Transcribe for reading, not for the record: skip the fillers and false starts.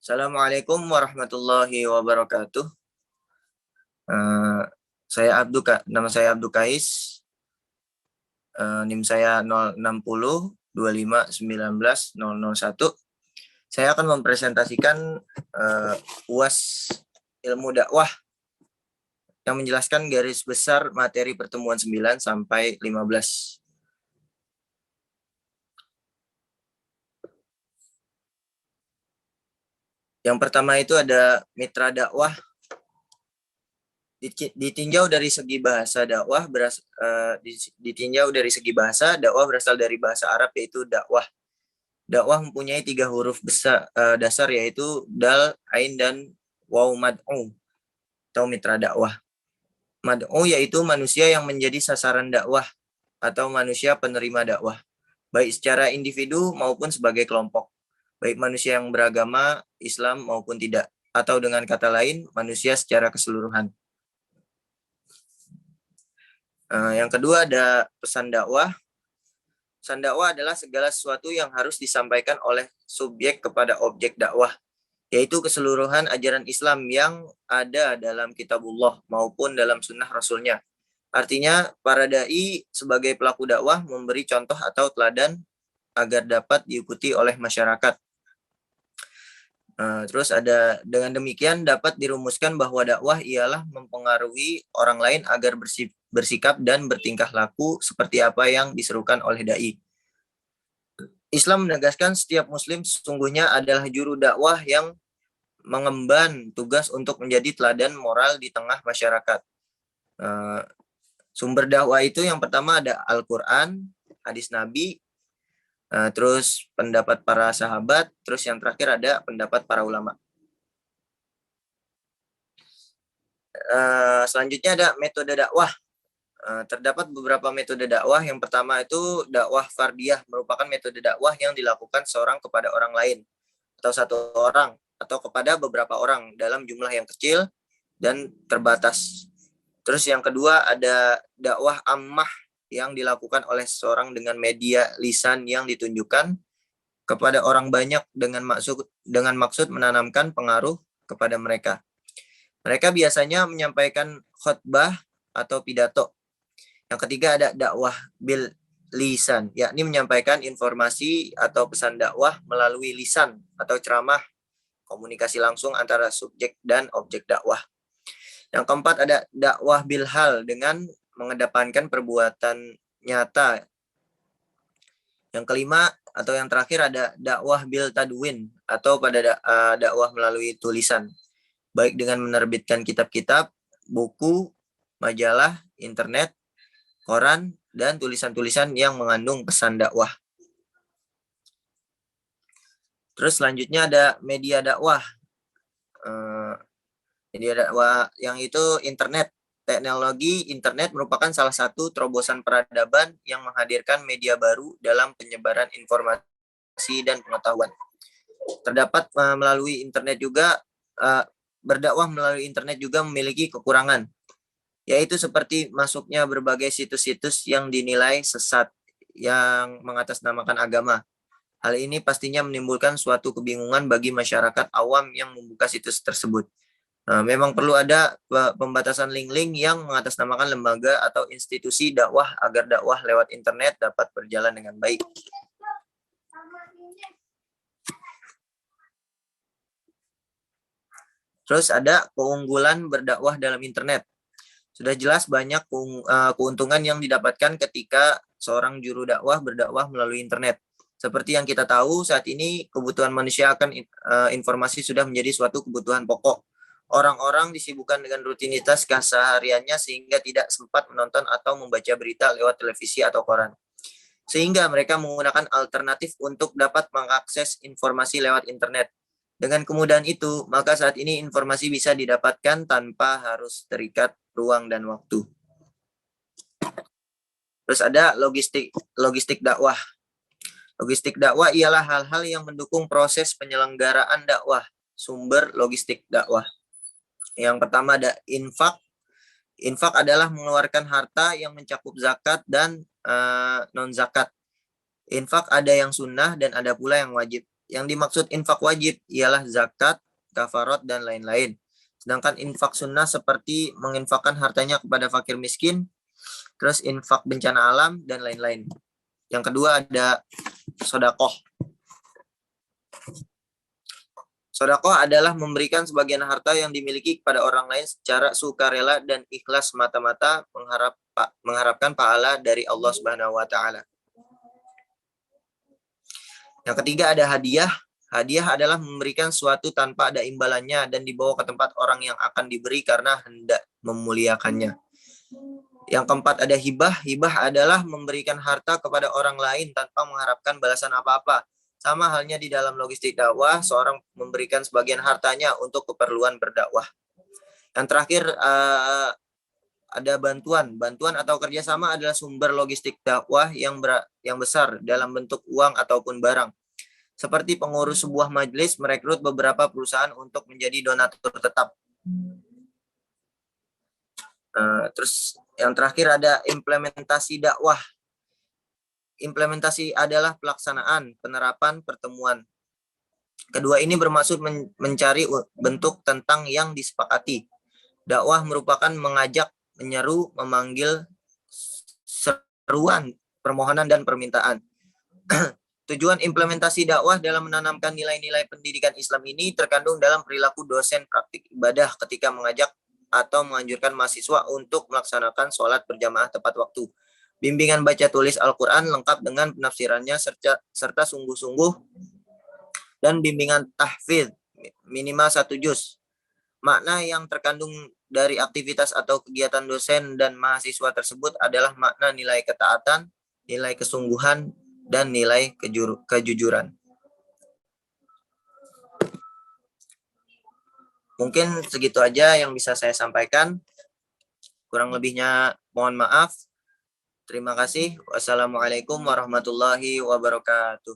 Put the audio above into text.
Assalamualaikum warahmatullahi wabarakatuh. Eh, Nama saya Abdul Kais. NIM saya 060 25 19 001. Saya akan mempresentasikan UAS ilmu dakwah yang menjelaskan garis besar materi pertemuan 9 sampai 15. Yang pertama itu ada mitra dakwah. Ditinjau dari segi bahasa dakwah dakwah berasal dari bahasa Arab, yaitu dakwah. Dakwah mempunyai 3 huruf besar dasar, yaitu dal, ain, dan waw mad'u atau mitra dakwah. Mad'u yaitu manusia yang menjadi sasaran dakwah atau manusia penerima dakwah, baik secara individu maupun sebagai kelompok, baik manusia yang beragama Islam maupun tidak, atau dengan kata lain manusia secara keseluruhan. Yang kedua ada pesan dakwah. Pesan dakwah adalah segala sesuatu yang harus disampaikan oleh subjek kepada objek dakwah, yaitu keseluruhan ajaran Islam yang ada dalam kitabullah maupun dalam sunnah rasulnya. Artinya para da'i sebagai pelaku dakwah memberi contoh atau teladan agar dapat diikuti oleh masyarakat. Terus ada, dengan demikian dapat dirumuskan bahwa dakwah ialah mempengaruhi orang lain agar bersikap dan bertingkah laku seperti apa yang diserukan oleh dai. Islam menegaskan setiap muslim sesungguhnya adalah juru dakwah yang mengemban tugas untuk menjadi teladan moral di tengah masyarakat. Sumber dakwah itu yang pertama ada Al-Quran, hadis Nabi, terus pendapat para sahabat, terus yang terakhir ada pendapat para ulama. Selanjutnya ada metode dakwah. Terdapat beberapa metode dakwah. Yang pertama itu dakwah fardiyah, merupakan metode dakwah yang dilakukan seorang kepada orang lain, atau satu orang, atau kepada beberapa orang dalam jumlah yang kecil dan terbatas. Terus yang kedua ada dakwah ammah, yang dilakukan oleh seseorang dengan media lisan yang ditunjukkan kepada orang banyak dengan maksud menanamkan pengaruh kepada mereka. Mereka biasanya menyampaikan khutbah atau pidato. Yang ketiga ada dakwah bil lisan, yakni menyampaikan informasi atau pesan dakwah melalui lisan atau ceramah, komunikasi langsung antara subjek dan objek dakwah. Yang keempat ada dakwah bil hal, dengan mengedepankan perbuatan nyata. Yang kelima atau yang terakhir ada dakwah bil tadwin, atau pada dakwah melalui tulisan, baik dengan menerbitkan kitab-kitab, buku, majalah, internet, koran, dan tulisan-tulisan yang mengandung pesan dakwah. Terus selanjutnya ada media dakwah. Media dakwah yang itu internet. Teknologi internet merupakan salah satu terobosan peradaban yang menghadirkan media baru dalam penyebaran informasi dan pengetahuan. Terdapat melalui internet juga, berdakwah melalui internet juga memiliki kekurangan, yaitu seperti masuknya berbagai situs-situs yang dinilai sesat yang mengatasnamakan agama. Hal ini pastinya menimbulkan suatu kebingungan bagi masyarakat awam yang membuka situs tersebut. Memang perlu ada pembatasan link-link yang mengatasnamakan lembaga atau institusi dakwah agar dakwah lewat internet dapat berjalan dengan baik. Terus ada keunggulan berdakwah dalam internet. Sudah jelas banyak keuntungan yang didapatkan ketika seorang juru dakwah berdakwah melalui internet. Seperti yang kita tahu, saat ini kebutuhan manusia akan informasi sudah menjadi suatu kebutuhan pokok. Orang-orang disibukkan dengan rutinitas kesehariannya sehingga tidak sempat menonton atau membaca berita lewat televisi atau koran. Sehingga mereka menggunakan alternatif untuk dapat mengakses informasi lewat internet. Dengan kemudahan itu, maka saat ini informasi bisa didapatkan tanpa harus terikat ruang dan waktu. Terus ada logistik dakwah. Logistik dakwah ialah hal-hal yang mendukung proses penyelenggaraan dakwah. Sumber logistik dakwah. Yang pertama ada infak. Infak adalah mengeluarkan harta yang mencakup zakat dan non-zakat. Infak ada yang sunnah dan ada pula yang wajib. Yang dimaksud infak wajib ialah zakat, kafarat, dan lain-lain. Sedangkan infak sunnah seperti menginfakkan hartanya kepada fakir miskin, terus infak bencana alam, dan lain-lain. Yang kedua ada sodakoh. Sodakoh adalah memberikan sebagian harta yang dimiliki kepada orang lain secara sukarela dan ikhlas semata-mata mengharapkan pahala dari Allah Subhanahu wa taala. Yang ketiga ada hadiah. Hadiah adalah memberikan sesuatu tanpa ada imbalannya dan dibawa ke tempat orang yang akan diberi karena hendak memuliakannya. Yang keempat ada hibah. Hibah adalah memberikan harta kepada orang lain tanpa mengharapkan balasan apa-apa. Sama halnya di dalam logistik dakwah, seorang memberikan sebagian hartanya untuk keperluan berdakwah. Yang terakhir ada bantuan. Bantuan atau kerjasama adalah sumber logistik dakwah yang besar dalam bentuk uang ataupun barang. Seperti pengurus sebuah majelis merekrut beberapa perusahaan untuk menjadi donatur tetap. Terus yang terakhir ada implementasi dakwah. Implementasi adalah pelaksanaan, penerapan, pertemuan. Kedua ini bermaksud mencari bentuk tentang yang disepakati. Dakwah merupakan mengajak, menyeru, memanggil, seruan, permohonan, dan permintaan. Tujuan implementasi dakwah dalam menanamkan nilai-nilai pendidikan Islam ini terkandung dalam perilaku dosen praktik ibadah ketika mengajak atau menganjurkan mahasiswa untuk melaksanakan sholat berjamaah tepat waktu. Bimbingan baca tulis Al-Quran lengkap dengan penafsirannya serta sungguh-sungguh dan bimbingan tahfidz minimal 1 juz. Makna yang terkandung dari aktivitas atau kegiatan dosen dan mahasiswa tersebut adalah makna nilai ketaatan, nilai kesungguhan, dan nilai kejujuran. Mungkin segitu aja yang bisa saya sampaikan. Kurang lebihnya mohon maaf. Terima kasih. Wassalamualaikum warahmatullahi wabarakatuh.